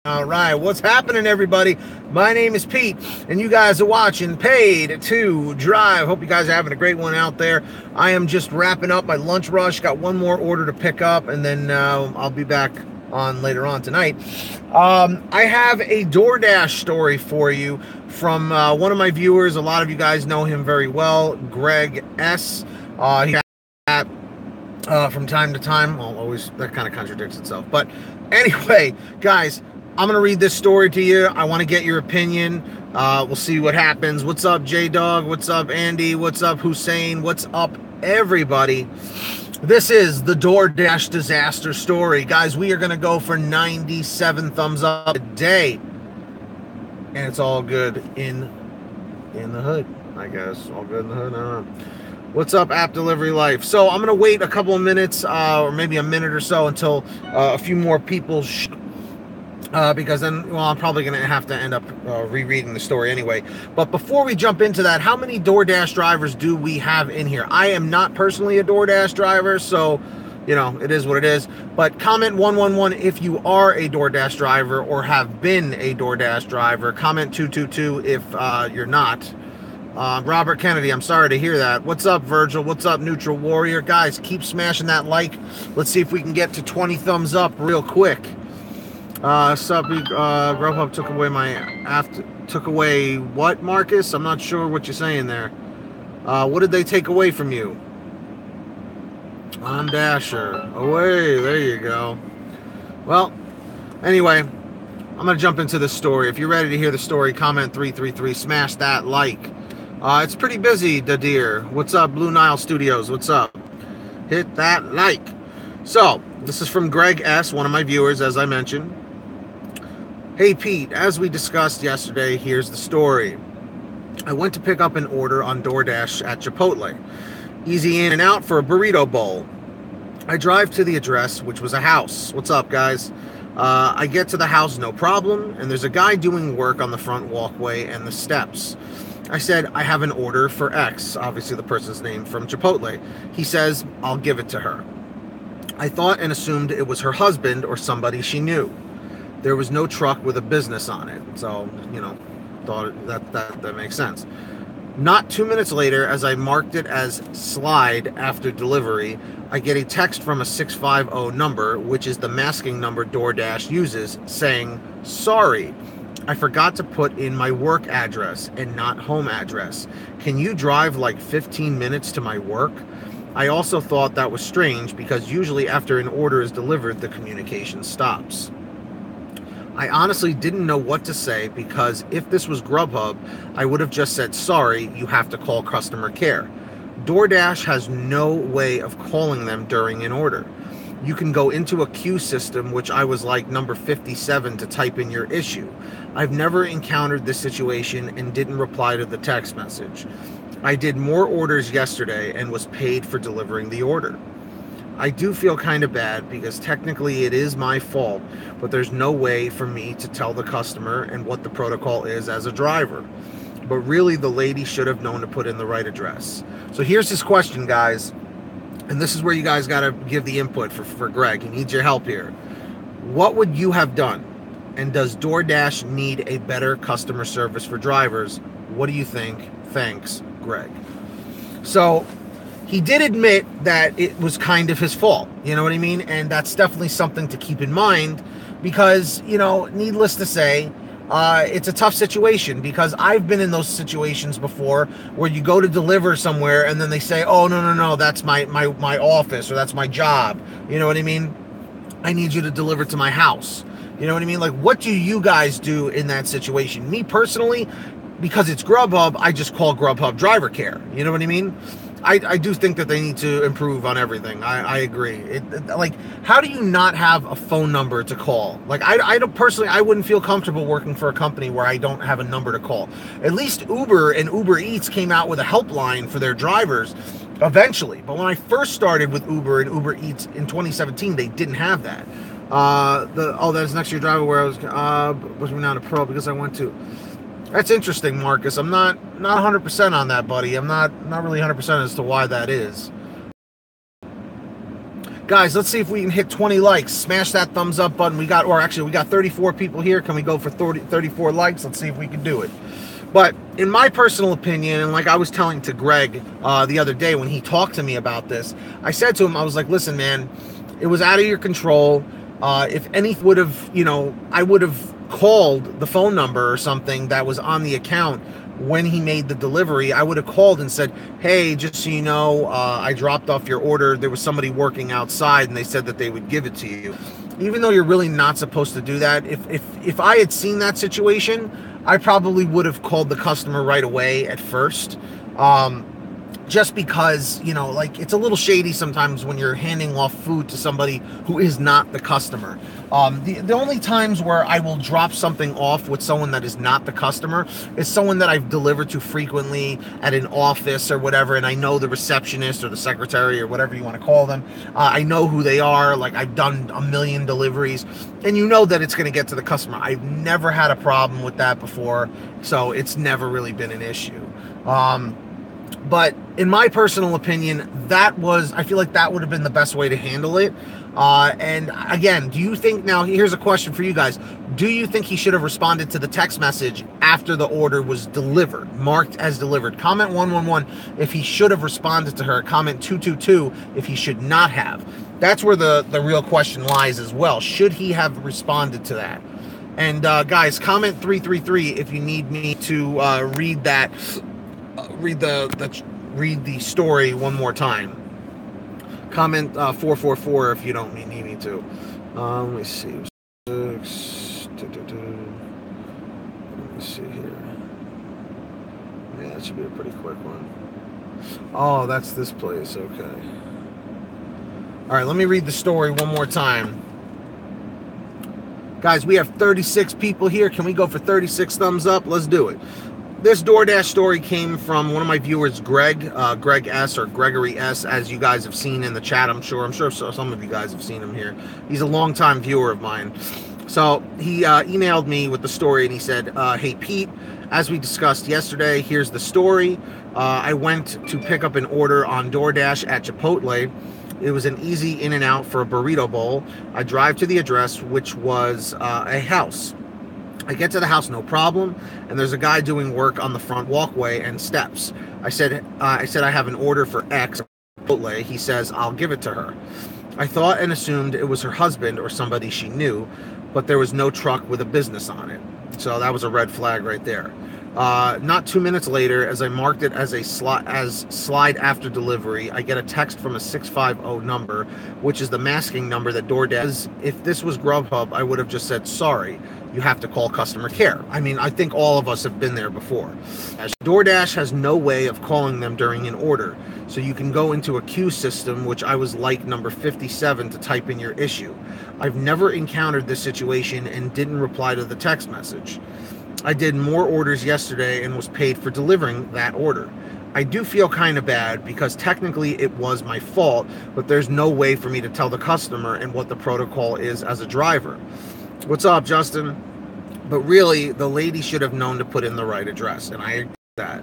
All right, what's happening, everybody? My name is Pete, and you guys are watching Paid to Drive. Hope you guys are having a great one out there. I am just wrapping up my lunch rush. Got one more order to pick up, and then I'll be back on later on tonight. I have a DoorDash story for you from one of my viewers. A lot of you guys know him very well, Greg S. He from time to time. Well, always, that kind of contradicts itself. But anyway, guys, I'm going to read this story to you. I want to get your opinion. We'll see what happens. What's up, J-Dog? What's up, Andy? What's up, Hussein? What's up, everybody? This is the DoorDash Disaster Story. Guys, we are going to go for 97 thumbs up today. And it's all good in the hood, I guess. All good in the hood? I don't know. What's up, App Delivery Life? So I'm going to wait a couple of minutes, or maybe a minute or so, until a few more people because then, well, I'm probably going to have to end up rereading the story anyway. But before we jump into that, how many DoorDash drivers do we have in here? I am not personally a DoorDash driver, so, you know, it is what it is. But comment 111 if you are a DoorDash driver or have been a DoorDash driver. Comment 222 if you're not. Robert Kennedy, I'm sorry to hear that. What's up, Virgil? What's up, Neutral Warrior? Guys, keep smashing that like. Let's see if we can get to 20 thumbs up real quick. Grubhub took away what, Marcus? I'm not sure what you're saying there. What did they take away from you? On Dasher. Away. There you go. Well, anyway, I'm going to jump into the story. If you're ready to hear the story, comment 333. Smash that like. It's pretty busy, Dadir. What's up, Blue Nile Studios? What's up? Hit that like. So, this is from Greg S., one of my viewers, as I mentioned. Hey, Pete, as we discussed yesterday, here's the story. I went to pick up an order on DoorDash at Chipotle. Easy in and out for a burrito bowl. I drive to the address, which was a house. What's up, guys? I get to the house, no problem, and there's a guy doing work on the front walkway and the steps. I said, I have an order for X, obviously the person's name from Chipotle. He says, I'll give it to her. I thought and assumed it was her husband or somebody she knew. There was no truck with a business on it, so, you know, thought that makes sense. Not 2 minutes later, as I marked it as slide after delivery, I get a text from a 650 number, which is the masking number DoorDash uses, saying, sorry, I forgot to put in my work address and not home address. Can you drive like 15 minutes to my work? I also thought that was strange because usually after an order is delivered, the communication stops. I honestly didn't know what to say because if this was Grubhub, I would have just said, sorry, you have to call customer care. DoorDash has no way of calling them during an order. You can go into a queue system, which I was like number 57 to type in your issue. I've never encountered this situation and didn't reply to the text message. I did more orders yesterday and was paid for delivering the order. I do feel kind of bad because technically it is my fault, but there's no way for me to tell the customer and what the protocol is as a driver. But really, the lady should have known to put in the right address. So here's his question, guys. And this is where you guys got to give the input for Greg. He needs your help here. What would you have done? And does DoorDash need a better customer service for drivers? What do you think? Thanks, Greg. So he did admit that it was kind of his fault. You know what I mean? And that's definitely something to keep in mind because, you know, needless to say, it's a tough situation because I've been in those situations before where you go to deliver somewhere and then they say, oh, no, that's my office or that's my job. You know what I mean? I need you to deliver to my house. You know what I mean? Like, what do you guys do in that situation? Me personally, because it's Grubhub, I just call Grubhub driver care. You know what I mean? I do think that they need to improve on everything. I agree. Like, how do you not have a phone number to call? Like, I don't personally, I wouldn't feel comfortable working for a company where I don't have a number to call. At least Uber and UberEATS came out with a helpline for their drivers eventually. But when I first started with Uber and UberEATS in 2017, they didn't have that. That's next to your driver where I was renowned a pro because I went to. That's interesting, Marcus. I'm not 100% on that, buddy. I'm not really 100% as to why that is. Guys, let's see if we can hit 20 likes. Smash that thumbs up button. We got 34 people here. Can we go for 34 likes? Let's see if we can do it. But in my personal opinion, and like I was telling to Greg the other day when he talked to me about this, I said to him, I was like, listen, man, it was out of your control. If anything would have, I would have called the phone number or something that was on the account when he made the delivery. I would have called and said, hey, just so you know, I dropped off your order. There was somebody working outside and they said that they would give it to you. Even though you're really not supposed to do that, if I had seen that situation, I probably would have called the customer right away at first. Just because, like, it's a little shady sometimes when you're handing off food to somebody who is not the customer. The only times where I will drop something off with someone that is not the customer is someone that I've delivered to frequently at an office or whatever, and I know the receptionist or the secretary or whatever you want to call them. I know who they are. Like, I've done a million deliveries, and you know that it's going to get to the customer. I've never had a problem with that before, so it's never really been an issue. But in my personal opinion, I feel like that would have been the best way to handle it. And again, do you think, now here's a question for you guys. Do you think he should have responded to the text message after the order was delivered, marked as delivered? Comment 111 if he should have responded to her. Comment 222 if he should not have. That's where the real question lies as well. Should he have responded to that? And guys, comment 333 if you need me to read that. Read the story one more time. Comment 444 if you don't need me to. Let me see. Let me see here. Yeah, that should be a pretty quick one. Oh, that's this place. Okay. All right, let me read the story one more time. Guys, we have 36 people here. Can we go for 36 thumbs up? Let's do it. This DoorDash story came from one of my viewers, Greg S, or Gregory S, as you guys have seen in the chat. I'm sure some of you guys have seen him here. He's a longtime viewer of mine. So he emailed me with the story, and he said, hey, Pete, as we discussed yesterday, here's the story. I went to pick up an order on DoorDash at Chipotle. It was an easy in and out for a burrito bowl. I drive to the address, which was a house. I get to the house, no problem, and there's a guy doing work on the front walkway and steps. I said I have an order for X. He says, I'll give it to her. I thought and assumed it was her husband or somebody she knew, but there was no truck with a business on it. So that was a red flag right there. Not 2 minutes later, as I marked it as slide after delivery, I get a text from a 650 number, which is the masking number that DoorDash. If this was Grubhub, I would have just said, sorry, you have to call customer care. I mean, I think all of us have been there before. As DoorDash has no way of calling them during an order, so you can go into a queue system, which I was like number 57 to type in your issue. I've never encountered this situation and didn't reply to the text message. I did more orders yesterday and was paid for delivering that order. I do feel kind of bad because technically it was my fault, but there's no way for me to tell the customer and what the protocol is as a driver. What's up, Justin? But really, the lady should have known to put in the right address, and I agree with that.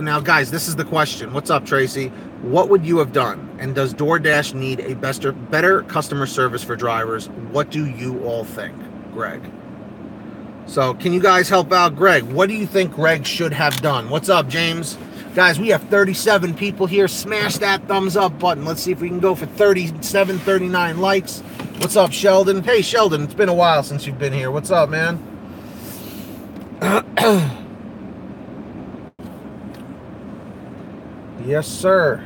Now, guys, this is the question. What's up, Tracy? What would you have done? And does DoorDash need a better customer service for drivers? What do you all think? Greg. So, can you guys help out Greg? What do you think Greg should have done? What's up, James? Guys, we have 37 people here. Smash that thumbs up button. Let's see if we can go for 37, 39 likes. What's up, Sheldon? Hey, Sheldon, it's been a while since you've been here. What's up, man? Yes, sir.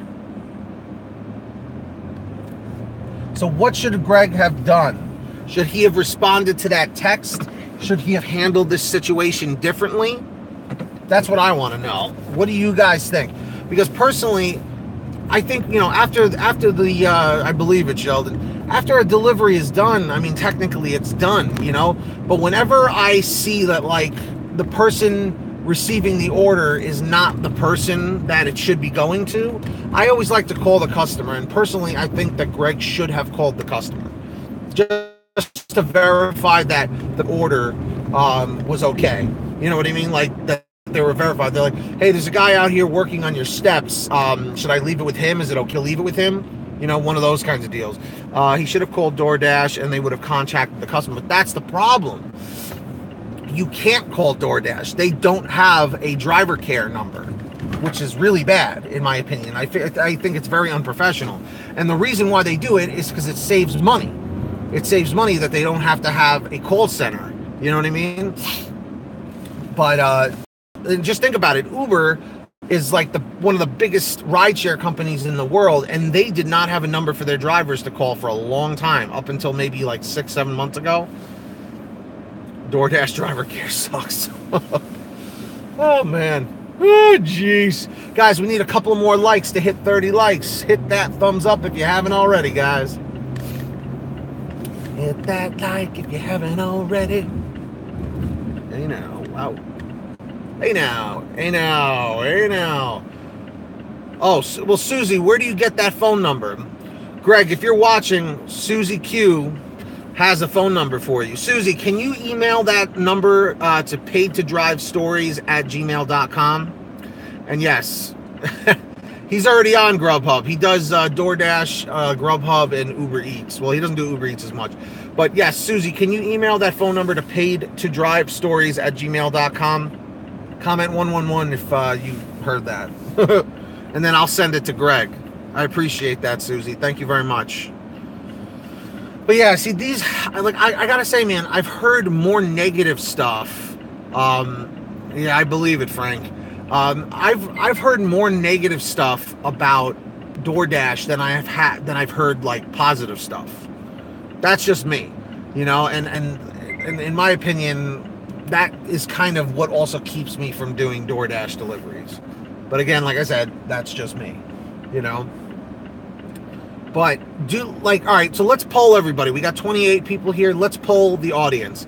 So what should Greg have done? Should he have responded to that text? Should he have handled this situation differently? That's what I want to know. What do you guys think? Because personally, I think, after the, I believe it, Sheldon, after a delivery is done, I mean, technically it's done, but whenever I see that, like, the person receiving the order is not the person that it should be going to, I always like to call the customer, and personally, I think that Greg should have called the customer. Just to verify that the order was okay. You know what I mean? Like, that they were verified. They're like, hey, there's a guy out here working on your steps. Should I leave it with him? Is it okay to leave it with him? You know, one of those kinds of deals. He should have called DoorDash and they would have contacted the customer. But that's the problem. You can't call DoorDash. They don't have a driver care number, which is really bad, in my opinion. I think it's very unprofessional. And the reason why they do it is because it saves money. It saves money that they don't have to have a call center. You know what I mean? But just think about it. Uber is like one of the biggest rideshare companies in the world, and they did not have a number for their drivers to call for a long time, up until maybe like 6-7 months ago. DoorDash driver care sucks. Oh, man. Oh, jeez. Guys, we need a couple of more likes to hit 30 likes. Hit that thumbs up if you haven't already, guys. Hit that like if you haven't already. Hey now. Wow. Hey now. Hey now. Hey now. Oh, well, Susie, where do you get that phone number? Greg, if you're watching, Susie Q has a phone number for you. Susie, can you email that number to PaidToDriveStories@gmail.com? And yes, he's already on Grubhub. He does DoorDash, Grubhub, and Uber Eats. Well, he doesn't do Uber Eats as much. But yes, Susie, can you email that phone number to PaidToDriveStories@gmail.com? Comment 111 if you heard that. And then I'll send it to Greg. I appreciate that, Susie. Thank you very much. But yeah, see, these, like, I gotta say, man, I've heard more negative stuff. Yeah, I believe it, Frank. I've heard more negative stuff about DoorDash than I've heard like positive stuff. That's just me, you know, and in my opinion, that is kind of what also keeps me from doing DoorDash deliveries. But again, like I said, that's just me, you know. But all right, so let's poll everybody. We got 28 people here. Let's poll the audience.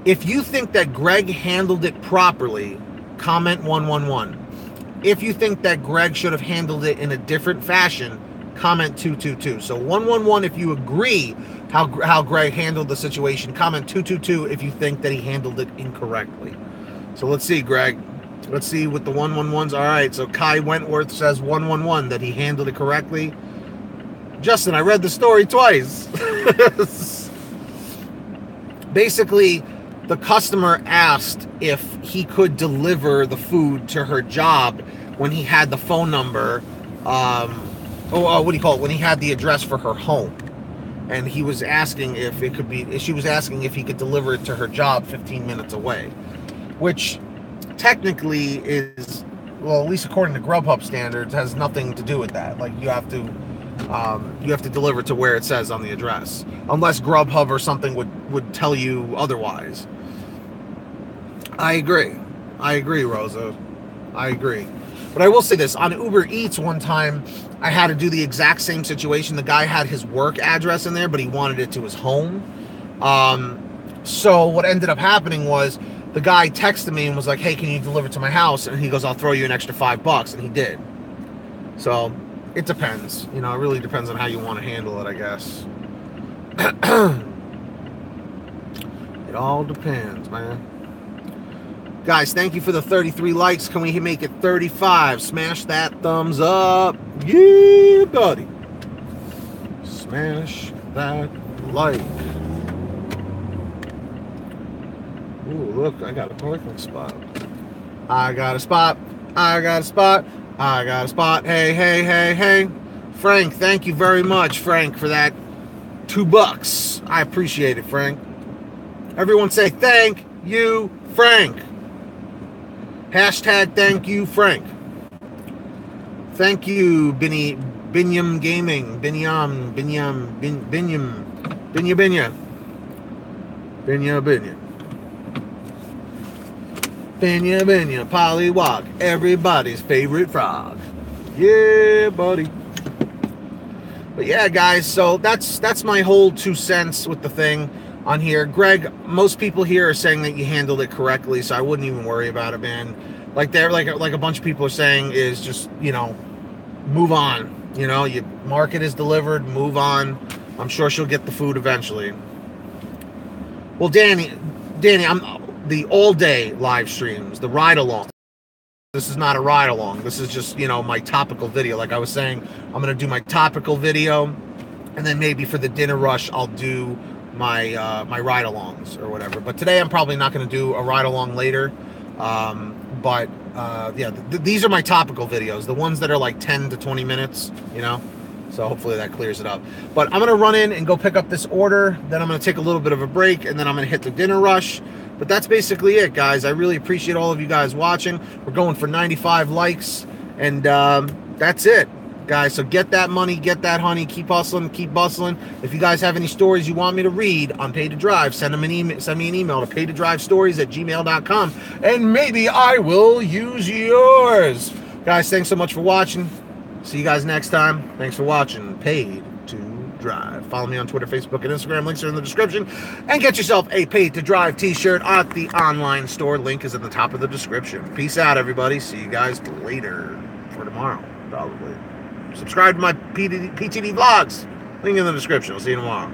If you think that Greg handled it properly, comment 111. If you think that Greg should have handled it in a different fashion, comment 222. So 111 if you agree how Greg handled the situation. Comment 222 if you think that he handled it incorrectly. So let's see, Greg. Let's see what the 111s. All right, so Kai Wentworth says 111 that he handled it correctly. Justin, I read the story twice. Basically, the customer asked if he could deliver the food to her job when he had the phone number. What do you call it? When he had the address for her home. And he was asking if it could be, she was asking if he could deliver it to her job 15 minutes away. Which technically is, well, at least according to Grubhub standards, has nothing to do with that. Like, you have to deliver to where it says on the address, unless Grubhub or something would tell you otherwise. I agree, Rosa. I agree. But I will say this, on Uber Eats one time, I had to do the exact same situation. The guy had his work address in there, but he wanted it to his home. So what ended up happening was the guy texted me and was like, hey, can you deliver to my house? And he goes, I'll throw you an extra $5. And he did. So it depends. You know, it really depends on how you want to handle it, I guess. It all depends, man. Guys, thank you for the 33 likes. Can we make it 35? Smash that thumbs up. Yeah, buddy. Smash that like. Ooh, look, I got a parking spot. I got a spot. I got a spot. I got a spot. Hey, hey, hey, hey. Frank, thank you very much, Frank, for that $2. I appreciate it, Frank. Everyone say thank you, Frank. Hashtag thank you, Frank. Thank you, Binyam Gaming. Binyam. Binya, Pollywog, everybody's favorite frog. Yeah, buddy. But yeah, guys, so that's my whole 2 cents with the thing on here. Greg, most people here are saying that you handled it correctly, so I wouldn't even worry about it, man. Like they're like a bunch of people are saying is just, you know, move on. You know, your market is delivered, move on. I'm sure she'll get the food eventually. Well, Danny, I'm the all-day live streams, the ride-along. This is not a ride along. This is just, you know, my topical video. Like I was saying, I'm going to do my topical video, and then maybe for the dinner rush, I'll do my my ride-alongs or whatever. But today I'm probably not going to do a ride-along later. Yeah, these are my topical videos, the ones that are like 10 to 20 minutes, you know. So hopefully that clears it up. But I'm going to run in and go pick up this order. Then I'm going to take a little bit of a break, and then I'm going to hit the dinner rush. But that's basically it, guys. I really appreciate all of you guys watching. We're going for 95 likes, and that's it, guys. So get that money, get that honey, keep hustling, keep bustling. If you guys have any stories you want me to read on Pay to Drive, send me an email to PaidToDriveStories@gmail.com, and maybe I will use yours. Guys, thanks so much for watching. See you guys next time. Thanks for watching Paid to Drive. Follow me on Twitter, Facebook, and Instagram. Links are in the description. And get yourself a Paid to Drive t-shirt at the online store. Link is at the top of the description. Peace out, everybody. See you guys later. For tomorrow, probably. Subscribe to my PTD vlogs. Link in the description. I'll see you tomorrow.